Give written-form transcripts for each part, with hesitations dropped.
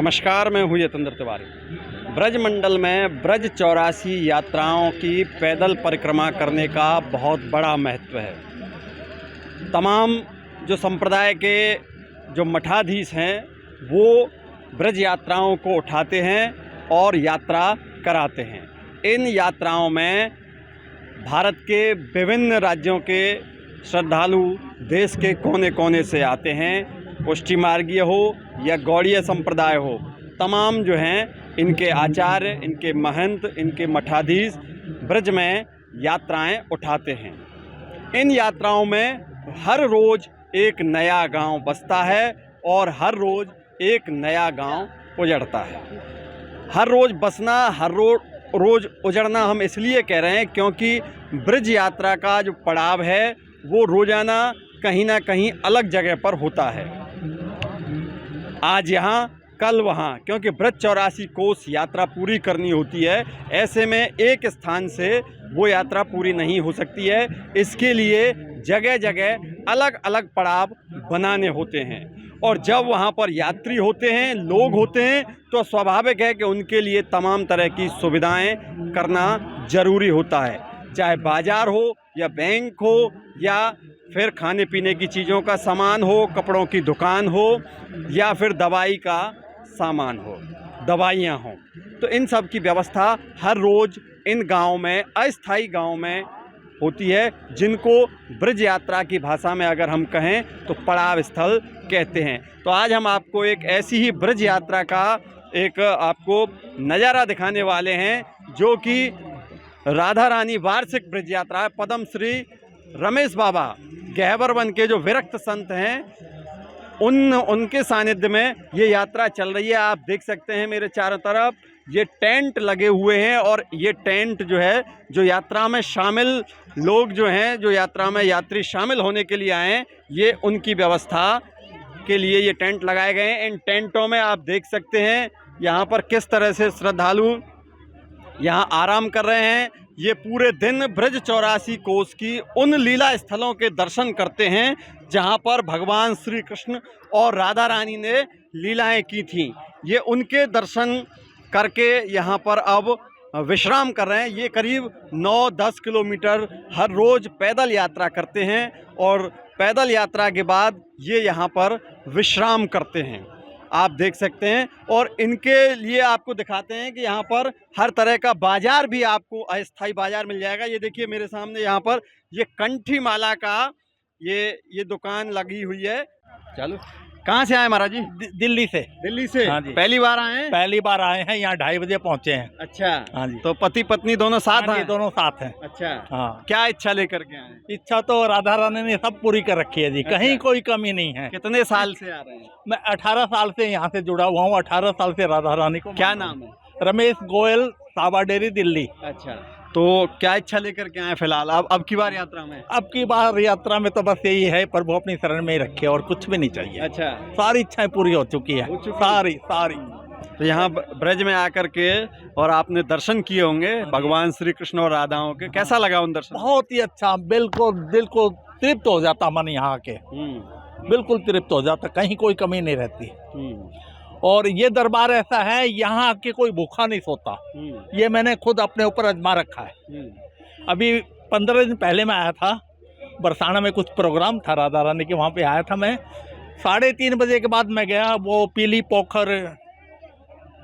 नमस्कार, मैं हूँ यतेंद्र तिवारी। ब्रजमंडल में ब्रज 84 यात्राओं की पैदल परिक्रमा करने का बहुत बड़ा महत्व है। तमाम जो संप्रदाय के जो मठाधीश हैं वो ब्रज यात्राओं को उठाते हैं और यात्रा कराते हैं। इन यात्राओं में भारत के विभिन्न राज्यों के श्रद्धालु देश के कोने कोने से आते हैं। पुष्टि मार्गीय हो या गौड़ीय संप्रदाय हो, तमाम जो हैं इनके आचार्य, इनके महंत, इनके मठाधीश ब्रज में यात्राएं उठाते हैं। इन यात्राओं में हर रोज़ एक नया गांव बसता है और हर रोज़ एक नया गांव उजड़ता है। हर रोज़ बसना, हर रोज़ उजड़ना हम इसलिए कह रहे हैं क्योंकि ब्रज यात्रा का जो पड़ाव है वो रोज़ाना कहीं ना कहीं अलग जगह पर होता है। आज यहाँ, कल वहाँ, क्योंकि ब्रज 84 कोस यात्रा पूरी करनी होती है। ऐसे में एक स्थान से वो यात्रा पूरी नहीं हो सकती है। इसके लिए जगह जगह अलग अलग पड़ाव बनाने होते हैं और जब वहाँ पर यात्री होते हैं, लोग होते हैं, तो स्वाभाविक है कि उनके लिए तमाम तरह की सुविधाएं करना ज़रूरी होता है। चाहे बाज़ार हो या बैंक हो या फिर खाने पीने की चीज़ों का सामान हो, कपड़ों की दुकान हो या फिर दवाई का सामान हो, दवाइयाँ हों, तो इन सब की व्यवस्था हर रोज़ इन गाँव में, अस्थायी गाँव में होती है, जिनको ब्रज यात्रा की भाषा में अगर हम कहें तो पड़ाव स्थल कहते हैं। तो आज हम आपको एक ऐसी ही ब्रज यात्रा का एक आपको नज़ारा दिखाने वाले हैं, जो कि राधा रानी वार्षिक ब्रज यात्रा है। पद्म श्री रमेश बाबा गहबरवन के जो विरक्त संत हैं उनके सानिध्य में ये यात्रा चल रही है। आप देख सकते हैं मेरे चारों तरफ ये टेंट लगे हुए हैं और ये टेंट जो है, जो यात्रा में शामिल लोग जो हैं, जो यात्रा में यात्री शामिल होने के लिए आए हैं, ये उनकी व्यवस्था के लिए ये टेंट लगाए गए हैं। इन टेंटों में आप देख सकते हैं यहाँ पर किस तरह से श्रद्धालु यहाँ आराम कर रहे हैं। ये पूरे दिन ब्रज 84 कोस की उन लीला स्थलों के दर्शन करते हैं जहाँ पर भगवान श्री कृष्ण और राधा रानी ने लीलाएं की थीं। ये उनके दर्शन करके यहाँ पर अब विश्राम कर रहे हैं। ये करीब 9-10 किलोमीटर हर रोज़ पैदल यात्रा करते हैं और पैदल यात्रा के बाद ये यहाँ पर विश्राम करते हैं, आप देख सकते हैं। और इनके लिए आपको दिखाते हैं कि यहाँ पर हर तरह का बाज़ार भी आपको अस्थाई बाज़ार मिल जाएगा। ये देखिए मेरे सामने यहाँ पर ये कंठी माला का ये दुकान लगी हुई है। चलो, कहाँ से आए महाराज जी? दिल्ली से। दिल्ली से? हाँ जी। पहली बार आए हैं? पहली बार आए हैं, यहाँ 2:30 बजे पहुँचे हैं। अच्छा, हाँ जी। तो पति पत्नी दोनों साथ हाँ हैं? जी, दोनों साथ हैं। अच्छा, हाँ। क्या इच्छा लेकर के आए? इच्छा तो राधा रानी ने सब पूरी कर रखी है जी। अच्छा। कहीं कोई कमी नहीं है। कितने साल से आ रहे हैं? मैं 18 साल से यहाँ से जुड़ा हुआ हूँ। 18 साल से राधा रानी को। क्या नाम है? रमेश गोयल, साबा डेरी, दिल्ली। अच्छा, तो क्या इच्छा लेकर के आए फिलहाल अब की बार यात्रा में? अब की बार यात्रा में तो बस यही है, प्रभु अपनी शरण में ही रखे और कुछ भी नहीं चाहिए। अच्छा, सारी इच्छाएं पूरी हो चुकी है, सारी। तो यहाँ ब्रज में आकर के और आपने दर्शन किए होंगे भगवान श्री कृष्ण और राधाओं के, कैसा लगा उन दर्शन? बहुत ही अच्छा, बिल्कुल दिल को तृप्त हो जाता मन यहाँ आके, बिल्कुल तृप्त हो जाता, कहीं कोई कमी नहीं रहती। और ये दरबार ऐसा है, यहाँ आके कोई भूखा नहीं सोता। ये मैंने खुद अपने ऊपर आजमा रखा है। अभी 15 दिन पहले मैं आया था, बरसाना में कुछ प्रोग्राम था राधा रानी के, वहाँ पे आया था मैं। 3:30 बजे के बाद मैं गया वो पीली पोखर,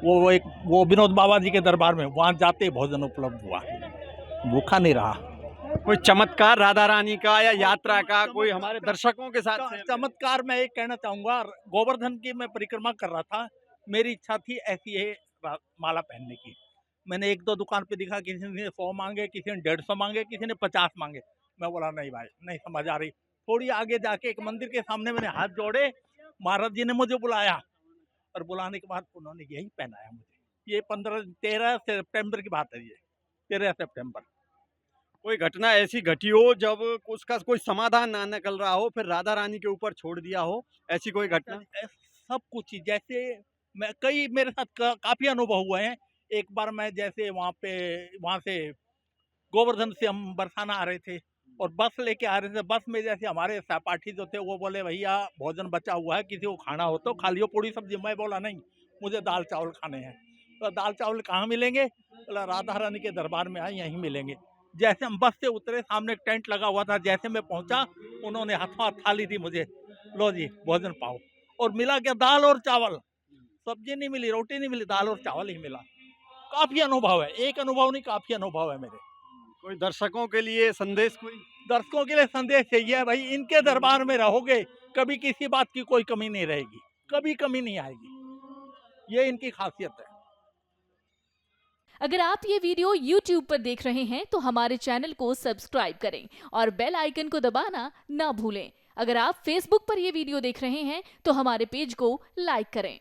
वो विनोद बाबा जी के दरबार में, वहाँ जाते ही भोजन उपलब्ध हुआ, भूखा नहीं रहा। कोई चमत्कार राधा रानी का या यात्रा का कोई हमारे दर्शकों के साथ? चमत्कार मैं एक कहना चाहूँगा, गोवर्धन की मैं परिक्रमा कर रहा था, मेरी इच्छा थी ऐसी है माला पहनने की। मैंने 1-2 दुकान पे दिखा, किसी ने 100 मांगे, किसी ने 150 मांगे, किसी ने 50 मांगे। मैं बोला नहीं भाई, नहीं समझ आ रही। थोड़ी आगे जाके एक मंदिर के सामने मैंने हाथ जोड़े, महाराज जी ने मुझे बुलाया और बुलाने के बाद उन्होंने यही पहनाया मुझे। ये 13 सितंबर की बात है, ये 13 सितंबर। कोई घटना ऐसी घटी हो जब उसका कोई समाधान ना निकल रहा हो, फिर राधा रानी के ऊपर छोड़ दिया हो, ऐसी कोई घटना? सब कुछ ही, जैसे कई मेरे साथ काफ़ी अनुभव हुए हैं। एक बार मैं जैसे वहाँ से गोवर्धन से हम बरसाना आ रहे थे और बस लेके आ रहे थे। बस में जैसे हमारे सहपाठी जो थे वो बोले भैया भोजन बचा हुआ है, किसी को खाना हो तो खा लियो, पूरी सब्जी। मैं बोला नहीं, मुझे दाल चावल खाने हैं। तो दाल चावल कहाँ मिलेंगे? बोला राधा रानी के दरबार में आए, यहीं मिलेंगे। जैसे हम बस से उतरे, सामने एक टेंट लगा हुआ था, जैसे मैं पहुंचा उन्होंने हाथों हाथ थाली दी मुझे, लो जी भोजन पाओ। और मिला क्या? दाल और चावल, सब्जी नहीं मिली, रोटी नहीं मिली, दाल और चावल ही मिला। काफी अनुभव है, एक अनुभव नहीं, काफी अनुभव है मेरे। कोई दर्शकों के लिए संदेश कोई? दर्शकों के लिए संदेश यही है भाई, इनके दरबार में रहोगे कभी किसी बात की कोई कमी नहीं रहेगी, कभी कमी नहीं आएगी, ये इनकी खासियत है। अगर आप ये वीडियो YouTube पर देख रहे हैं तो हमारे चैनल को सब्सक्राइब करें और बेल आइकन को दबाना ना भूलें। अगर आप Facebook पर ये वीडियो देख रहे हैं तो हमारे पेज को लाइक करें।